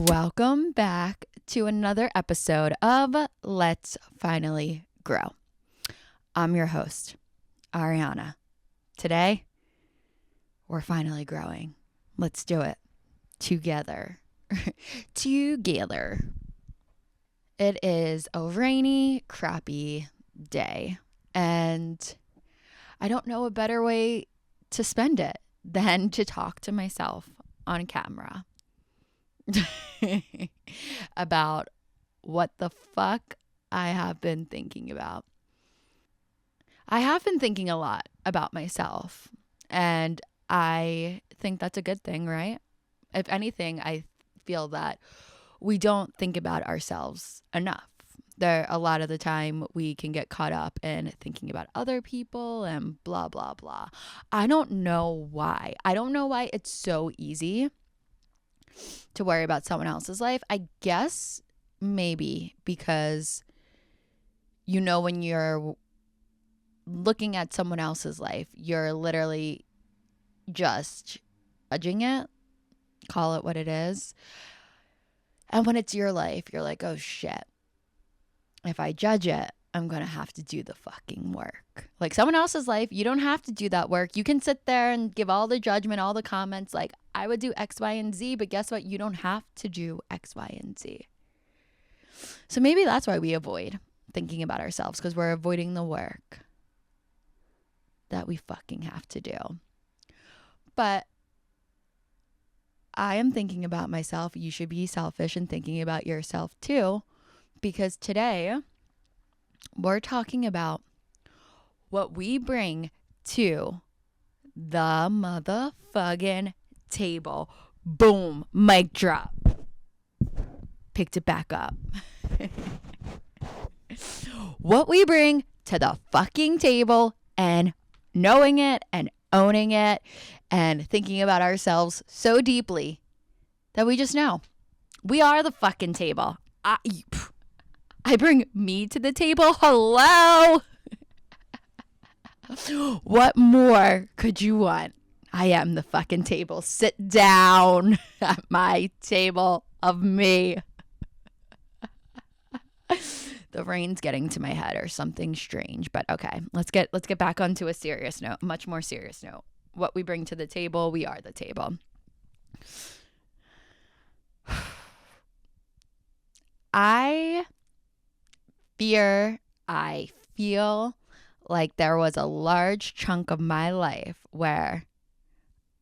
Welcome back to another episode of Let's Finally Grow. I'm your host, Ariana. Today, we're finally growing. Let's do it together. Together. It is a rainy, crappy day, and I don't know a better way to spend it than to talk to myself on camera about what the fuck I have been thinking about. I have been thinking a lot about myself, and I think that's a good thing, right? If anything, I feel that we don't think about ourselves enough. A lot of the time we can get caught up in thinking about other people and blah, blah, blah. I don't know why. I don't know why it's so easy to worry about someone else's life. I guess maybe because, when you're looking at someone else's life, you're literally just judging it, call it what it is. And when it's your life, you're like, oh shit, if I judge it, I'm going to have to do the fucking work. Like someone else's life, you don't have to do that work. You can sit there and give all the judgment, all the comments, like I would do X, Y, and Z, but guess what? You don't have to do X, Y, and Z. So maybe that's why we avoid thinking about ourselves, because we're avoiding the work that we fucking have to do. But I am thinking about myself. You should be selfish and thinking about yourself too, because today we're talking about what we bring to the motherfucking table. Boom, mic drop. Picked it back up. What we bring to the fucking table, and knowing it and owning it and thinking about ourselves so deeply that we just know we are the fucking table. I bring me to the table. Hello. What more could you want? I am the fucking table. Sit down at my table of me. The rain's getting to my head or something strange, but okay. Let's get back onto a serious note, much more serious note. What we bring to the table, we are the table. I feel like there was a large chunk of my life where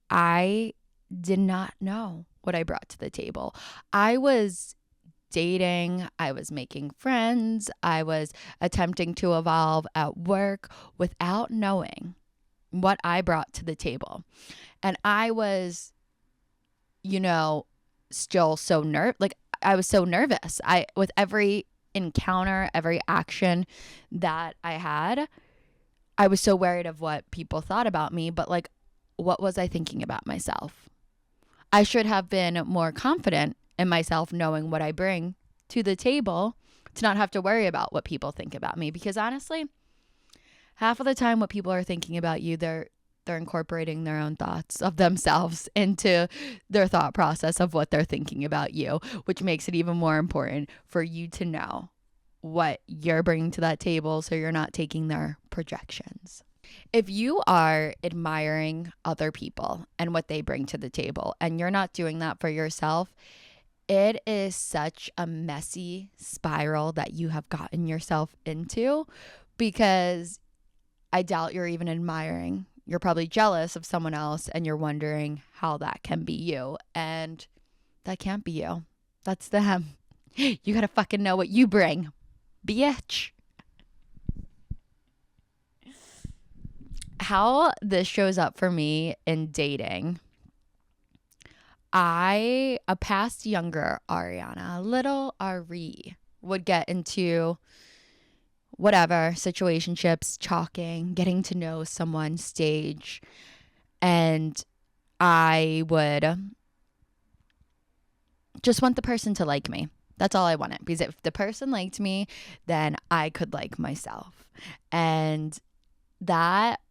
I did not know what I brought to the table. I was dating, I was making friends, I was attempting to evolve at work without knowing what I brought to the table. And I was, still so I was so nervous. With every encounter, every action that I had, I was so worried of what people thought about me. But what was I thinking about myself? I should have been more confident in myself, knowing what I bring to the table, to not have to worry about what people think about me. Because honestly, half of the time what people are thinking about you, they're incorporating their own thoughts of themselves into their thought process of what they're thinking about you, which makes it even more important for you to know what you're bringing to that table so you're not taking their projections. If you are admiring other people and what they bring to the table and you're not doing that for yourself, it is such a messy spiral that you have gotten yourself into, because I doubt you're even admiring. You're probably jealous of someone else and you're wondering how that can be you. And that can't be you. That's them. You gotta fucking know what you bring, bitch. How this shows up for me in dating. A past younger Ariana, little Ari, would get into whatever, situationships, talking, getting to know someone stage. And I would just want the person to like me. That's all I wanted. Because if the person liked me, then I could like myself. And that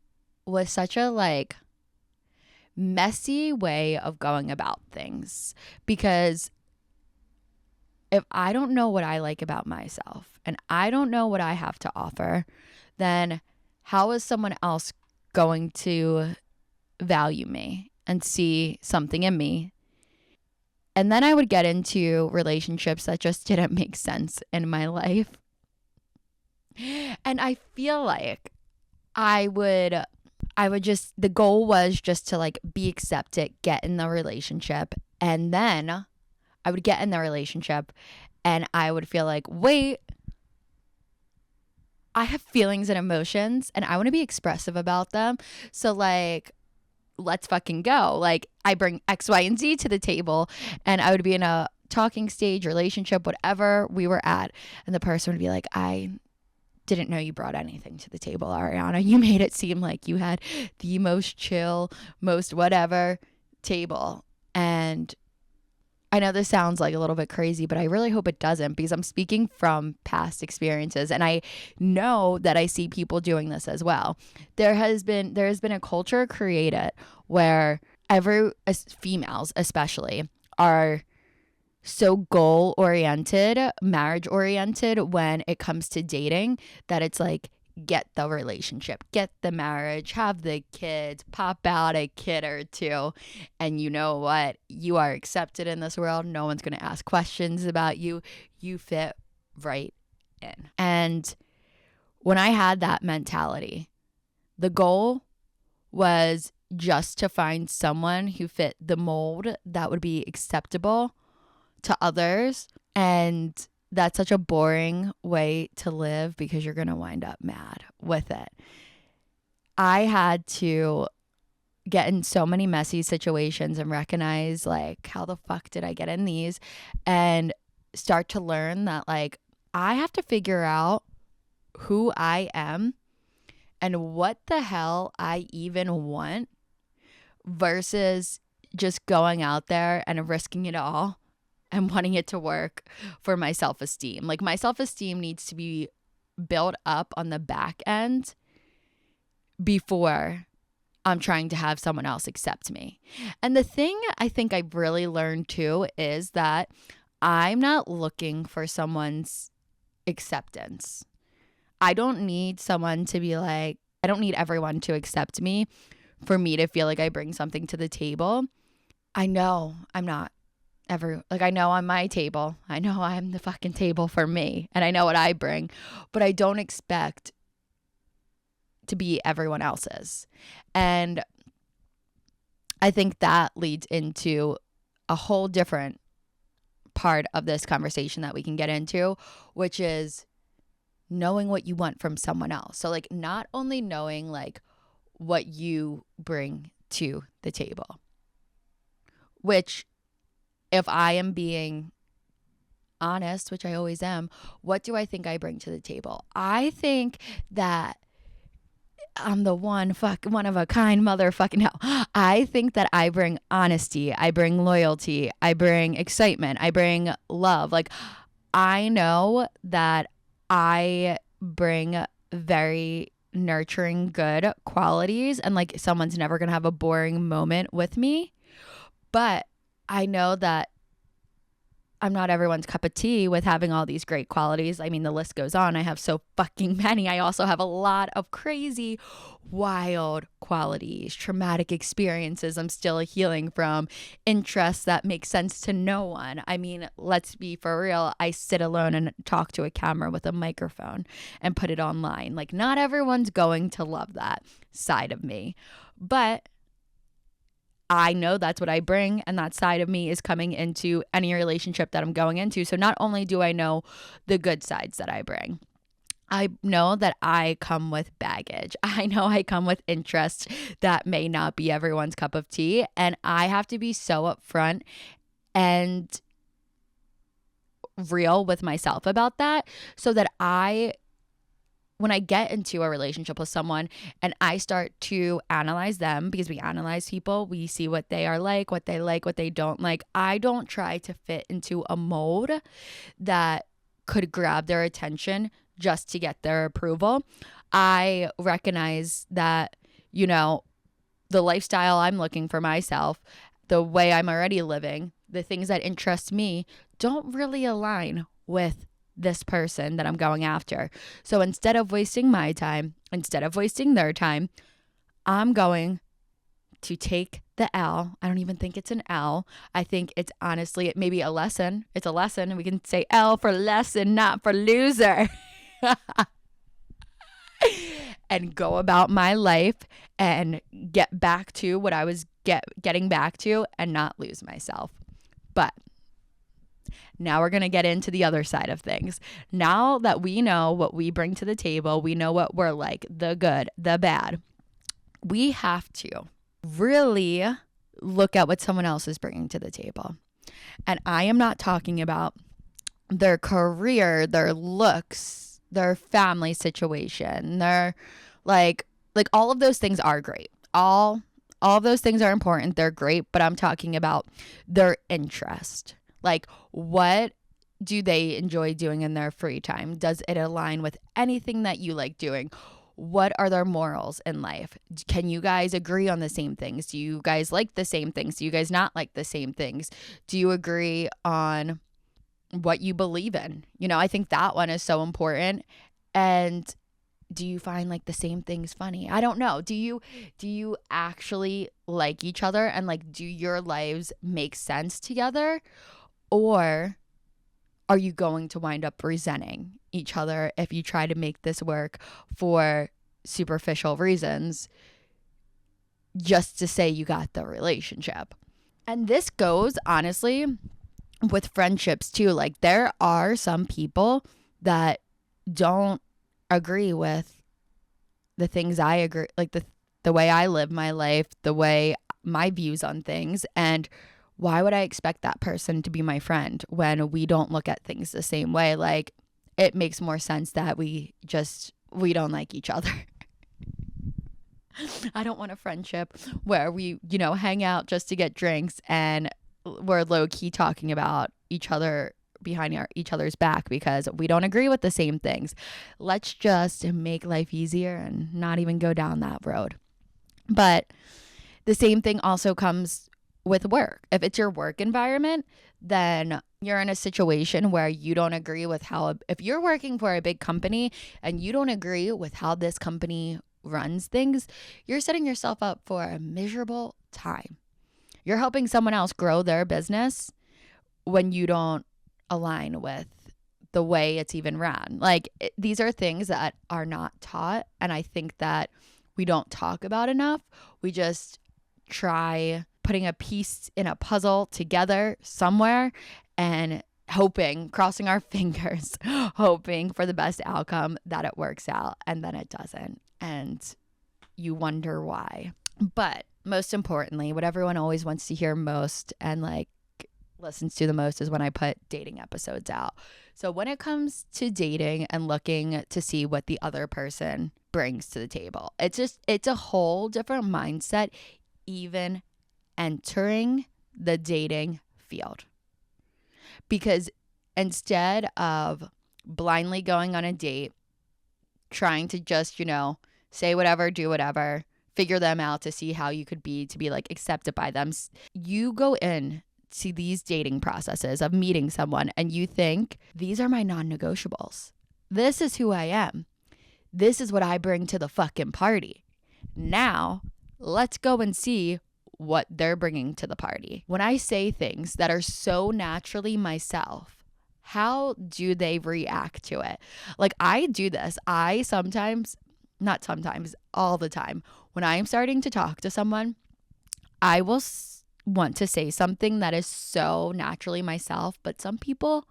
was such a messy way of going about things, because if I don't know what I like about myself and I don't know what I have to offer, then how is someone else going to value me and see something in me? And then I would get into relationships that just didn't make sense in my life. And I feel like I would just, the goal was just to like be accepted, get in the relationship. And then I would get in the relationship and I would feel like, wait, I have feelings and emotions and I want to be expressive about them. So like, let's fucking go. Like I bring X, Y, and Z to the table and I would be in a talking stage, relationship, whatever we were at. And the person would be like, I didn't know you brought anything to the table, Ariana. You made it seem like you had the most chill, most whatever table. And I know this sounds like a little bit crazy, but I really hope it doesn't, because I'm speaking from past experiences and I know that I see people doing this as well. There has been a culture created where females especially are so goal oriented, marriage oriented when it comes to dating, that it's like, get the relationship, get the marriage, have the kids, pop out a kid or two, and you know what? You are accepted in this world. No one's going to ask questions about you. You fit right in. And when I had that mentality, the goal was just to find someone who fit the mold that would be acceptable to others. And that's such a boring way to live because you're going to wind up mad with it. I had to get in so many messy situations and recognize like, how the fuck did I get in these? And start to learn that like, I have to figure out who I am and what the hell I even want versus just going out there and risking it all and wanting it to work for my self-esteem. Like my self-esteem needs to be built up on the back end before I'm trying to have someone else accept me. And the thing I think I've really learned too is that I'm not looking for someone's acceptance. I don't need someone to be like, I don't need everyone to accept me for me to feel like I bring something to the table. I know I'm not I know I'm my table. I know I'm the fucking table for me and I know what I bring, but I don't expect to be everyone else's. And I think that leads into a whole different part of this conversation that we can get into, which is knowing what you want from someone else. So like not only knowing like what you bring to the table, which if I am being honest, which I always am, what do I think I bring to the table? I think that I'm the one of a kind motherfucking hell. I think that I bring honesty, I bring loyalty, I bring excitement, I bring love. Like I know that I bring very nurturing, good qualities, and like someone's never gonna have a boring moment with me. But I know that I'm not everyone's cup of tea with having all these great qualities. I mean, the list goes on. I have so fucking many. I also have a lot of crazy, wild qualities, traumatic experiences I'm still healing from, interests that make sense to no one. I mean, let's be for real. I sit alone and talk to a camera with a microphone and put it online. Like, not everyone's going to love that side of me. But I know that's what I bring, and that side of me is coming into any relationship that I'm going into. So not only do I know the good sides that I bring, I know that I come with baggage. I know I come with interests that may not be everyone's cup of tea, and I have to be so upfront and real with myself about that so that when I get into a relationship with someone and I start to analyze them, because we analyze people, we see what they are like, what they don't like. I don't try to fit into a mold that could grab their attention just to get their approval. I recognize that, you know, the lifestyle I'm looking for myself, the way I'm already living, the things that interest me don't really align with this person that I'm going after. So instead of wasting my time, instead of wasting their time, I'm going to take the L. I don't even think it's an L. I think it's honestly maybe a lesson. It's a lesson. And we can say L for lesson, not for loser. And go about my life and get back to what I was getting back to and not lose myself. But now we're going to get into the other side of things. Now that we know what we bring to the table, we know what we're like, the good, the bad, we have to really look at what someone else is bringing to the table. And I am not talking about their career, their looks, their family situation, their like all of those things are great. All of those things are important. They're great, but I'm talking about their interest. Like, what do they enjoy doing in their free time? Does it align with anything that you like doing? What are their morals in life? Can you guys agree on the same things? Do you guys like the same things? Do you guys not like the same things? Do you agree on what you believe in? You know, I think that one is so important. And do you find like the same things funny? I don't know. Do you actually like each other, and like, do your lives make sense together? Or are you going to wind up resenting each other if you try to make this work for superficial reasons just to say you got the relationship? And this goes, honestly, with friendships too. Like, there are some people that don't agree with the things I agree, like the way I live my life, the way my views on things. And why would I expect that person to be my friend when we don't look at things the same way? Like, it makes more sense that we don't like each other. I don't want a friendship where we, hang out just to get drinks and we're low key talking about each other behind each other's back because we don't agree with the same things. Let's just make life easier and not even go down that road. But the same thing also comes with work. If it's your work environment, then you're in a situation where you don't agree with if you're working for a big company and you don't agree with how this company runs things, you're setting yourself up for a miserable time. You're helping someone else grow their business when you don't align with the way it's even run. Like, these are things that are not taught, and I think that we don't talk about enough. We just try putting a piece in a puzzle together somewhere and crossing our fingers, hoping for the best outcome that it works out, and then it doesn't. And you wonder why. But most importantly, what everyone always wants to hear most and like listens to the most is when I put dating episodes out. So when it comes to dating and looking to see what the other person brings to the table, it's a whole different mindset even entering the dating field. Because instead of blindly going on a date, trying to just, say whatever, do whatever, figure them out to see how you could be to be like accepted by them, you go in to these dating processes of meeting someone and you think, these are my non-negotiables. This is who I am. This is what I bring to the fucking party. Now, let's go and see what they're bringing to the party. When I say things that are so naturally myself, how do they react to it? Like, I do this. All the time. When I am starting to talk to someone, I will want to say something that is so naturally myself, but some people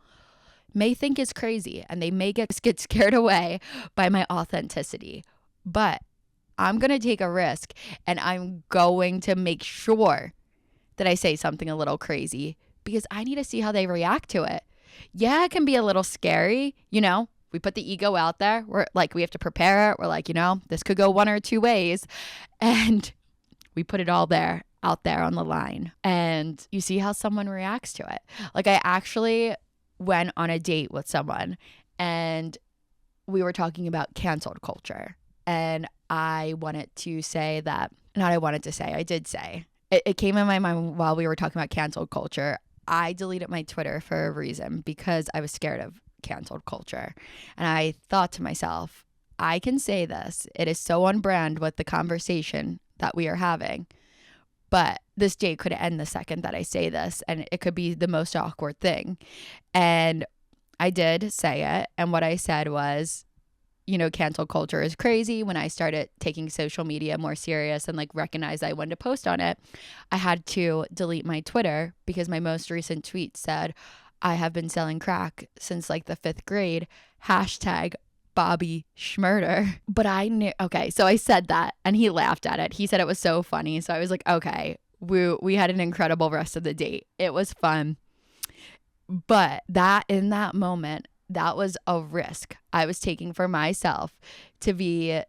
may think it's crazy and they may get scared away by my authenticity. But I'm going to take a risk and I'm going to make sure that I say something a little crazy because I need to see how they react to it. Yeah, it can be a little scary, We put the ego out there. We're like, we have to prepare it. We're like, this could go one or two ways. And we put it all out there on the line. And you see how someone reacts to it. Like, I actually went on a date with someone and we were talking about canceled culture. And I did say, it came in my mind while we were talking about canceled culture. I deleted my Twitter for a reason, because I was scared of canceled culture. And I thought to myself, I can say this. It is so on brand with the conversation that we are having. But this date could end the second that I say this, and it could be the most awkward thing. And I did say it. And what I said was, cancel culture is crazy. When I started taking social media more serious and like recognized I wanted to post on it, I had to delete my Twitter because my most recent tweet said, I have been selling crack since like the 5th grade. Hashtag Bobby Schmurder. But I knew, okay, so I said that and he laughed at it. He said it was so funny. So I was like, okay, we had an incredible rest of the date. It was fun. But that in that moment, that was a risk I was taking for myself to be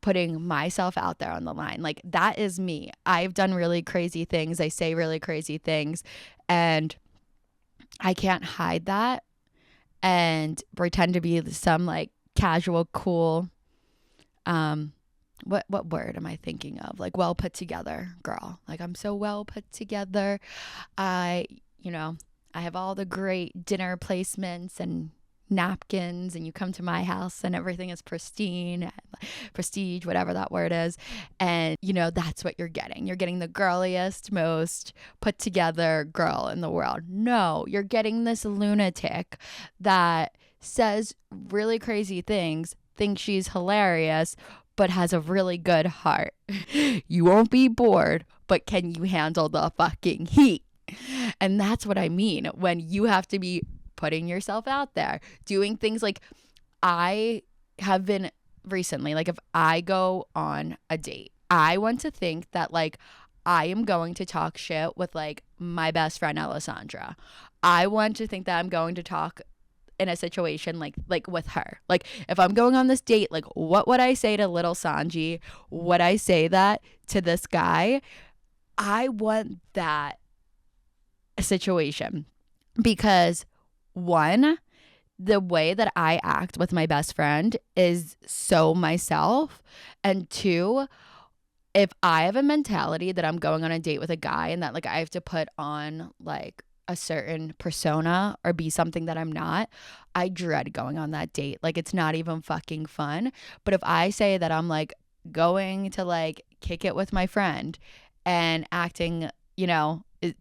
putting myself out there on the line. Like, that is me. I've done really crazy things. I say really crazy things, and I can't hide that and pretend to be some like casual, cool, what word am I thinking of? Like, well put together girl. Like, I'm so well put together. I have all the great dinner placements and napkins, and you come to my house and everything is pristine, prestige, whatever that word is. And that's what you're getting. You're getting the girliest, most put together girl in the world. No, you're getting this lunatic that says really crazy things, thinks she's hilarious, but has a really good heart. You won't be bored, but can you handle the fucking heat? And that's what I mean when you have to be putting yourself out there, doing things. Like, I have been recently, like, if I go on a date, I want to think that like I am going to talk shit with like my best friend Alessandra. I want to think that I'm going to talk in a situation like with her. Like, if I'm going on this date, like, what would I say to little Sanji? Would I say that to this guy? I want that situation because, one, the way that I act with my best friend is so myself. And two, if I have a mentality that I'm going on a date with a guy and that like I have to put on like a certain persona or be something that I'm not, I dread going on that date. Like, it's not even fucking fun. But if I say that I'm like going to like kick it with my friend and acting,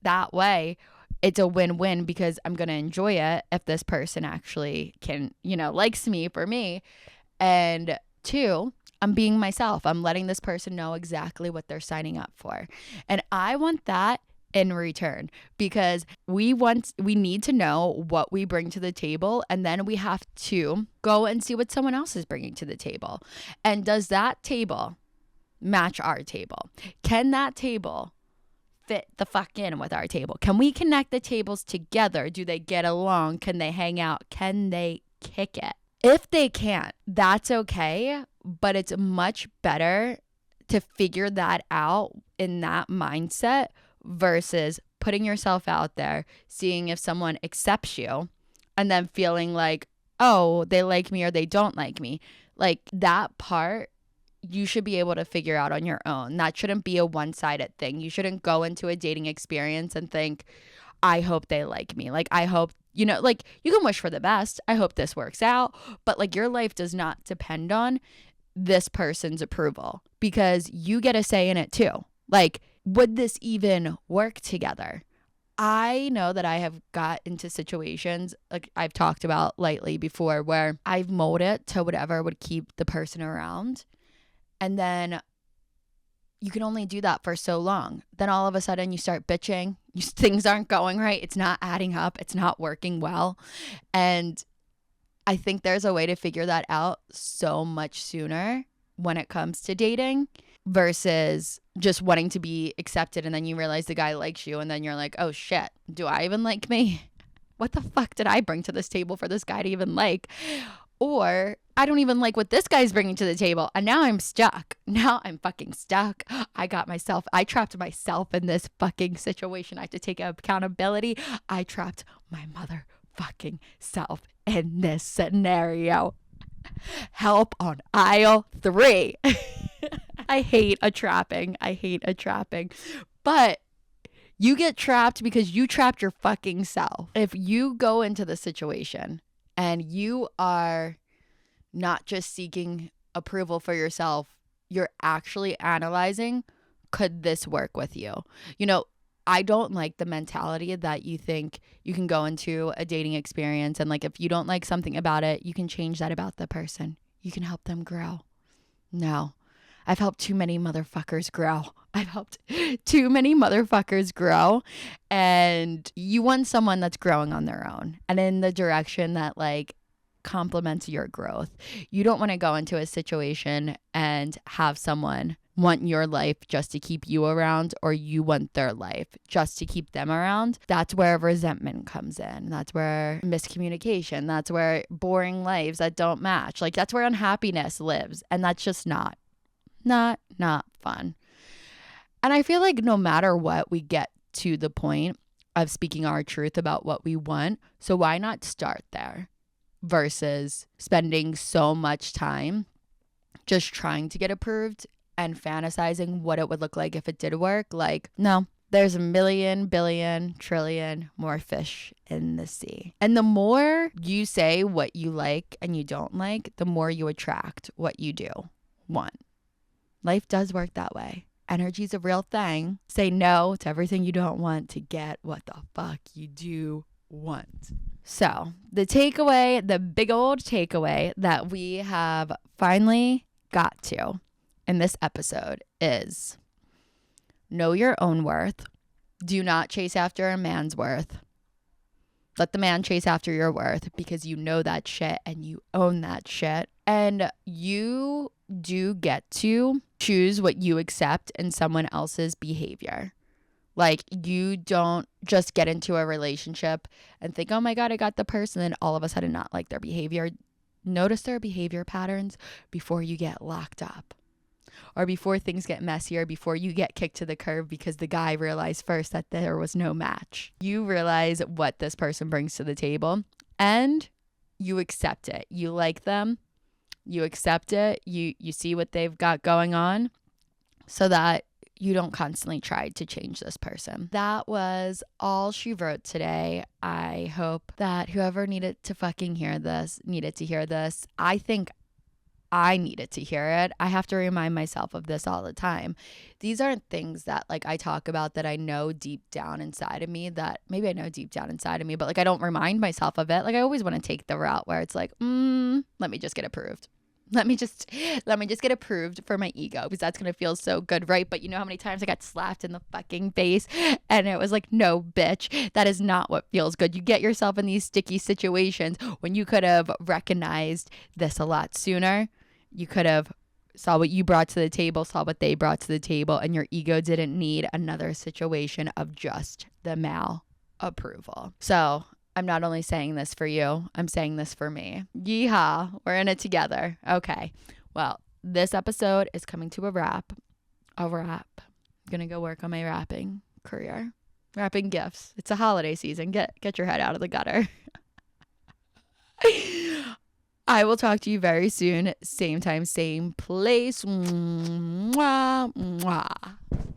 that way, it's a win-win because I'm going to enjoy it if this person actually can, likes me for me. And two, I'm being myself. I'm letting this person know exactly what they're signing up for. And I want that in return because we need to know what we bring to the table, and then we have to go and see what someone else is bringing to the table. And does that table match our table? Can that table fit the fuck in with our table? Can we connect the tables together? Do they get along? Can they hang out? Can they kick it? If they can't, that's okay, but it's much better to figure that out in that mindset versus putting yourself out there, seeing if someone accepts you, and then feeling like, oh, they like me or they don't like me. Like, that part you should be able to figure out on your own. That shouldn't be a one-sided thing. You shouldn't go into a dating experience and think, I hope they like me. Like, I hope, like, you can wish for the best. I hope this works out. But like, your life does not depend on this person's approval because you get a say in it too. Like, would this even work together? I know that I have got into situations like I've talked about lately before where I've molded to whatever would keep the person around. And then you can only do that for so long. Then all of a sudden you start bitching. Things aren't going right. It's not adding up. It's not working well. And I think there's a way to figure that out so much sooner when it comes to dating versus just wanting to be accepted. And then you realize the guy likes you. And then you're like, oh shit, do I even like me? What the fuck did I bring to this table for this guy to even like? Or I don't even like what this guy's bringing to the table. And now I'm stuck. Now I'm fucking stuck. I trapped myself in this fucking situation. I have to take accountability. I trapped my motherfucking self in this scenario. Help on aisle 3. I hate a trapping. But You get trapped because you trapped your fucking self. If you go into the situation and you are not just seeking approval for yourself, you're actually analyzing, could this work with you? You know, I don't like the mentality that you think you can go into a dating experience and like if you don't like something about it, you can change that about the person. You can help them grow. No. I've helped too many motherfuckers grow. I've helped too many motherfuckers grow. And you want someone that's growing on their own and in the direction that like complements your growth. You don't want to go into a situation and have someone want your life just to keep you around, or you want their life just to keep them around. That's where resentment comes in. That's where miscommunication. That's where boring lives that don't match. Like that's where unhappiness lives. And that's just not fun. And I feel like no matter what, we get to the point of speaking our truth about what we want. So why not start there versus spending so much time just trying to get approved and fantasizing what it would look like if it did work? Like, no, there's a million, billion, trillion more fish in the sea. And the more you say what you like and you don't like, the more you attract what you do want. Life does work that way. Energy's a real thing. Say no to everything you don't want to get what the fuck you do want. So the takeaway, the big old takeaway that we have finally got to in this episode is know your own worth. Do not chase after a man's worth. Let the man chase after your worth because you know that shit and you own that shit. And you do get to choose what you accept in someone else's behavior. Like you don't just get into a relationship and think, oh my God, I got the person, and all of a sudden not like their behavior. Notice their behavior patterns before you get locked up. Or before things get messier, before you get kicked to the curb because the guy realized first that there was no match. You realize what this person brings to the table and you accept it. You like them, you accept it, you see what they've got going on so that you don't constantly try to change this person. That was all she wrote today. I hope that whoever needed to hear this. I think I needed to hear it. I have to remind myself of this all the time. These aren't things that like I talk about that I know deep down inside of me, that maybe I know deep down inside of me, but like I don't remind myself of it. Like I always want to take the route where it's like, let me just get approved. Let me just get approved for my ego because that's going to feel so good, right? But you know how many times I got slapped in the fucking face and it was like, no, bitch, that is not what feels good. You get yourself in these sticky situations when you could have recognized this a lot sooner. You could have saw what you brought to the table, saw what they brought to the table, and your ego didn't need another situation of just the male approval. So I'm not only saying this for you, I'm saying this for me. Yeehaw, we're in it together. Okay, well, this episode is coming to a wrap. I'm gonna go work on my rapping career. Wrapping gifts. It's a holiday season. Get your head out of the gutter. I will talk to you very soon. Same time, same place. Mwah, mwah.